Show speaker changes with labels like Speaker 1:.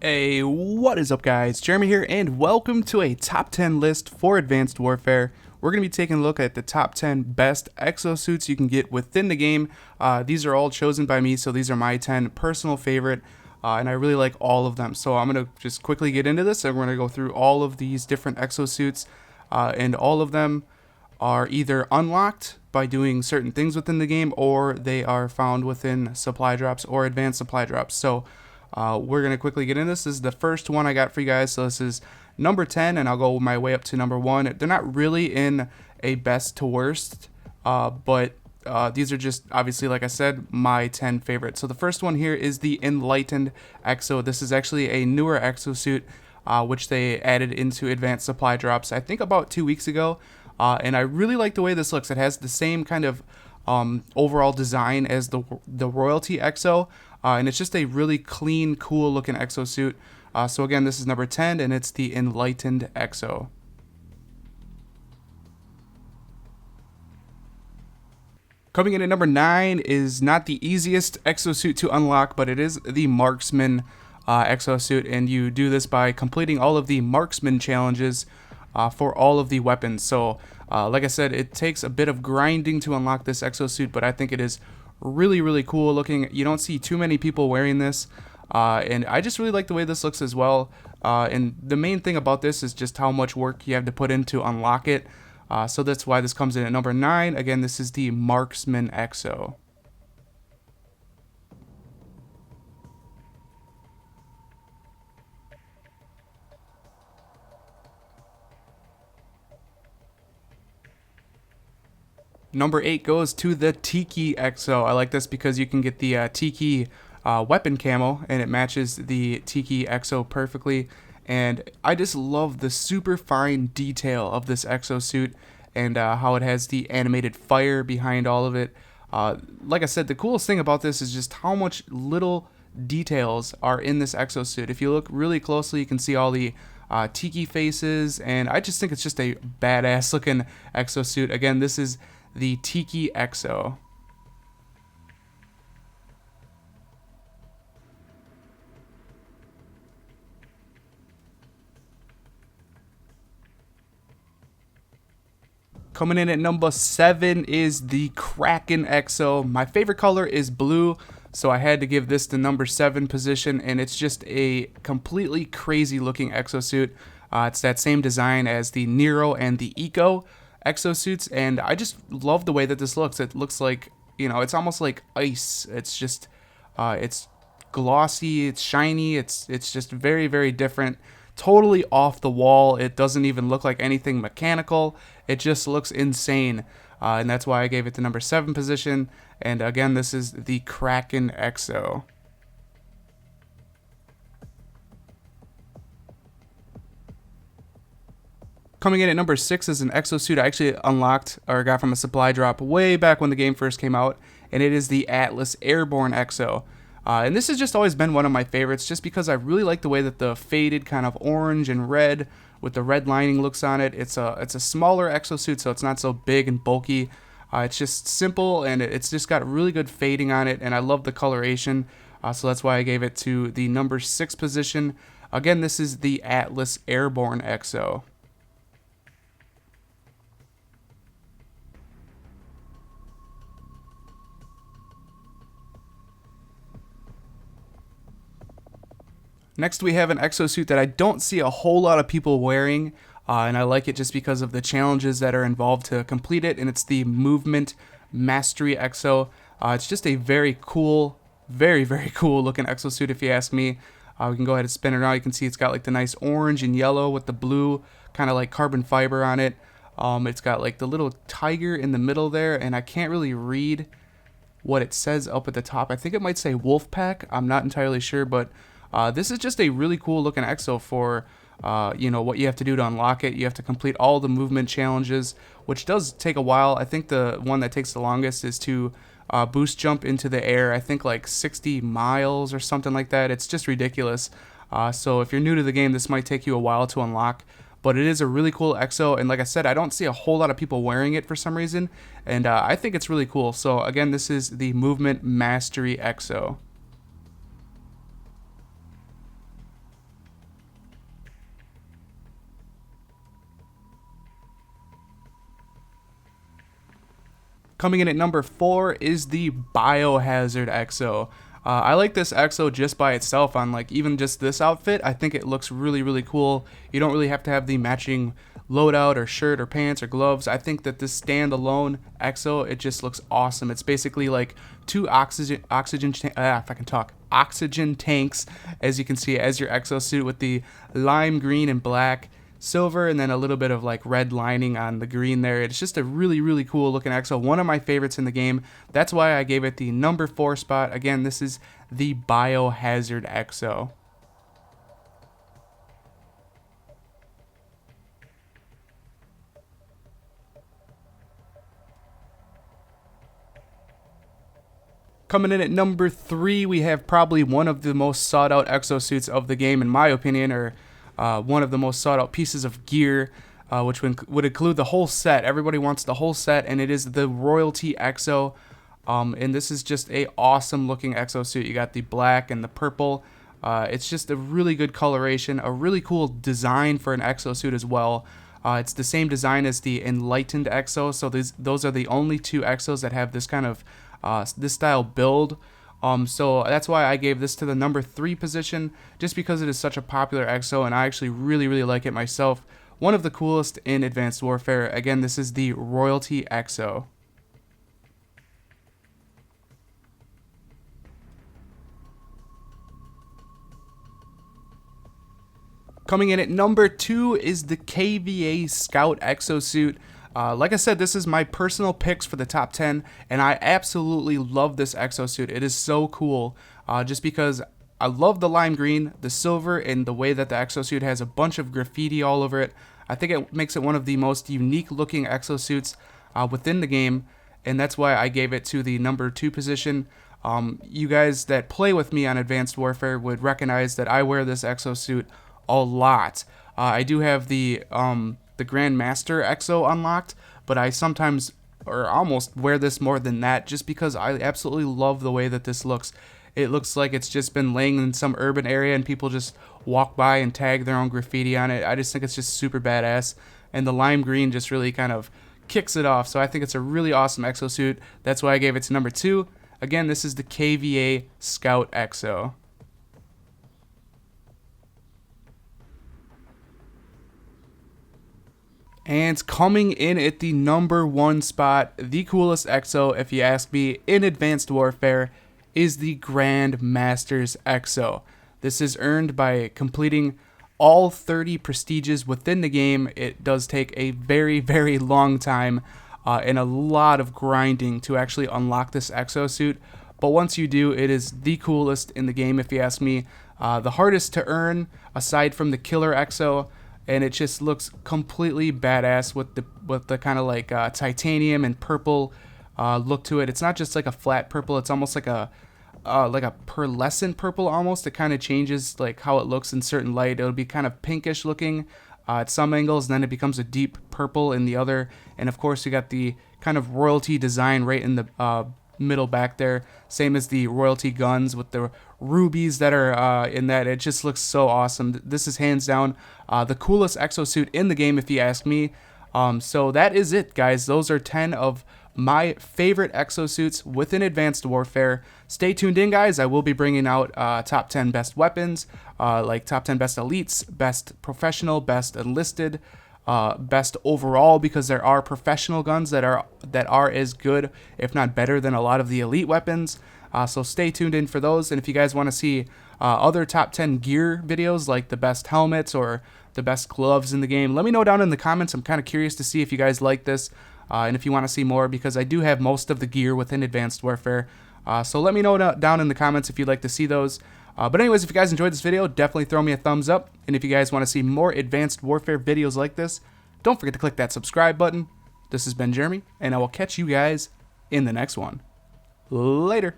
Speaker 1: Hey, what is up guys? Jeremy here and welcome to a top 10 list for Advanced Warfare. We're going to be taking a look at the top 10 best exosuits you can get within the game. These are all chosen by me, so these are my 10 personal favorite, and I really like all of them. So I'm going to just quickly get into this and we're going to go through all of these different exosuits, and all of them are either unlocked by doing certain things within the game or they are found within supply drops or advanced supply drops. So we're going to quickly get into this. This is the first one I got for you guys. So this is number 10, and I'll go my way up to number 1. They're not really in a best to worst, but these are just, obviously, like I said, my 10 favorites. So the first one here is the Enlightened Xo. This is actually a newer exosuit, which they added into advanced supply drops, I think about 2 weeks ago. And I really like the way this looks. It has the same kind of overall design as the Royalty Xo, and it's just a really clean, cool looking exosuit. So again, this is number 10, and it's the Enlightened Xo. Coming in at number 9 is not the easiest exosuit to unlock, but it is the Marksman Exosuit, and you do this by completing all of the Marksman challenges for all of the weapons. So like I said, it takes a bit of grinding to unlock this exosuit, but I think it is really cool looking. You don't see too many people wearing this, and I just really like the way this looks as well. And the main thing about this is just how much work you have to put in to unlock it. So that's why this comes in at number 9. Again, this is the Marksman Exo. Number 8 goes to the Tiki Xo. I like this because you can get the Tiki weapon camo, and it matches the Tiki Xo perfectly. And I just love the super fine detail of this exosuit, and how it has the animated fire behind all of it. Like I said, the coolest thing about this is just how much little details are in this exosuit. If you look really closely, you can see all the Tiki faces, and I just think it's just a badass looking exosuit. Again, this is the Tiki Xo. Coming in at number 7 is the Crackin Xo. My favorite color is blue, so I had to give this the number 7 position, and it's just a completely crazy looking exosuit. It's that same design as the Nero and the Eco exosuits, and I just love the way that this looks. It looks like, you know, it's almost like ice. It's just it's glossy, it's shiny, it's just very different, totally off the wall. It doesn't even look like anything mechanical. It just looks insane, and that's why I gave it the number 7 position. And again, this is the Crackin Xo. Coming in at number 6 is an exosuit I actually unlocked or got from a supply drop way back when the game first came out, and it is the Atlas Airborne Xo. And this has just always been one of my favorites, just because I really like the way that the faded kind of orange and red with the red lining looks on it. It's a smaller exosuit, so it's not so big and bulky. It's just simple, and it's just got really good fading on it, and I love the coloration. So that's why I gave it to the number 6 position. Again, this is the Atlas Airborne Xo. Next, we have an exosuit that I don't see a whole lot of people wearing, and I like it just because of the challenges that are involved to complete it, and it's the Movement Mastery Xo. It's just a very cool, very cool looking exosuit, if you ask me. We can go ahead and spin it around. You can see it's got like the nice orange and yellow with the blue kind of like carbon fiber on it. It's got like the little tiger in the middle there, and I can't really read what it says up at the top. I think it might say Wolfpack. I'm not entirely sure, but this is just a really cool looking Xo for you know, what you have to do to unlock it. You have to complete all the movement challenges, which does take a while. I think the one that takes the longest is to boost jump into the air. I think like 60 miles or something like that. It's just ridiculous. So if you're new to the game, this might take you a while to unlock. But it is a really cool Xo, and like I said, I don't see a whole lot of people wearing it for some reason, and I think it's really cool. So again, this is the Movement Mastery Xo. Coming in at number 4 is the Biohazard Exo. I like this Exo just by itself on like even just this outfit. I think it looks really cool. You don't really have to have the matching loadout or shirt or pants or gloves. I think that this standalone Exo, it just looks awesome. It's basically like two oxygen tanks, as you can see, as your exosuit, with the lime green and black, silver, and then a little bit of like red lining on the green there. It's just a really cool looking Exo. One of my favorites in the game. That's why I gave it the number 4 spot. Again, this is the Biohazard Exo. Coming in at number 3, we have probably one of the most sought out exosuits of the game, in my opinion, or one of the most sought out pieces of gear, which would include the whole set. Everybody wants the whole set, and it is the Royalty Xo. And this is just a awesome looking exosuit. You got the black and the purple. It's just a really good coloration, a really cool design for an exosuit as well. It's the same design as the Enlightened Xo, so those are the only 2 Exos that have this kind of this style build. So that's why I gave this to the number 3 position, just because it is such a popular Exo, and I actually really like it myself. One of the coolest in Advanced Warfare. Again, this is the Royalty Xo. Coming in at number 2 is the KVA Scout Exosuit. Like I said, this is my personal picks for the top 10, and I absolutely love this exosuit. It is so cool, just because I love the lime green, the silver, and the way that the exosuit has a bunch of graffiti all over it. I think it makes it one of the most unique looking exosuits within the game, and that's why I gave it to the number 2 position. You guys that play with me on Advanced Warfare would recognize that I wear this exosuit a lot. I do have the Grandmaster Exo unlocked, but I sometimes or almost wear this more than that, just because I absolutely love the way that this looks. It looks like it's just been laying in some urban area and people just walk by and tag their own graffiti on it. I just think it's just super badass, and the lime green just really kind of kicks it off. So I think it's a really awesome exosuit. That's why I gave it to number 2. Again, this is the KVA Scout Exo. And coming in at the number 1 spot, the coolest Exo, if you ask me, in Advanced Warfare, is the Grandmaster's Exo. This is earned by completing all 30 prestiges within the game. It does take a very long time and a lot of grinding to actually unlock this exosuit. But once you do, it is the coolest in the game, if you ask me. The hardest to earn, aside from the Killer Exo, and it just looks completely badass with the kind of like titanium and purple look to it. It's not just like a flat purple; it's almost like a pearlescent purple almost. It kind of changes like how it looks in certain light. It'll be kind of pinkish looking at some angles, and then it becomes a deep purple in the other. And of course, you got the kind of royalty design right in the middle back there, same as the royalty guns with the rubies that are in that. It just looks so awesome. This is hands down the coolest exosuit in the game, if you ask me. So that is it, guys. Those are 10 of my favorite exosuits within Advanced Warfare. Stay tuned in, guys. I will be bringing out top 10 best weapons, like top 10 best elites, best professional, best enlisted, best overall, because there are professional guns that are as good, if not better, than a lot of the elite weapons. So stay tuned in for those. And if you guys want to see other top 10 gear videos, like the best helmets or the best gloves in the game, let me know down in the comments. I'm kind of curious to see if you guys like this and if you want to see more, because I do have most of the gear within Advanced Warfare. So let me know down in the comments if you'd like to see those. But anyways, if you guys enjoyed this video, definitely throw me a thumbs up. And if you guys want to see more Advanced Warfare videos like this, don't forget to click that subscribe button. This has been Jeremy, and I will catch you guys in the next one. Later.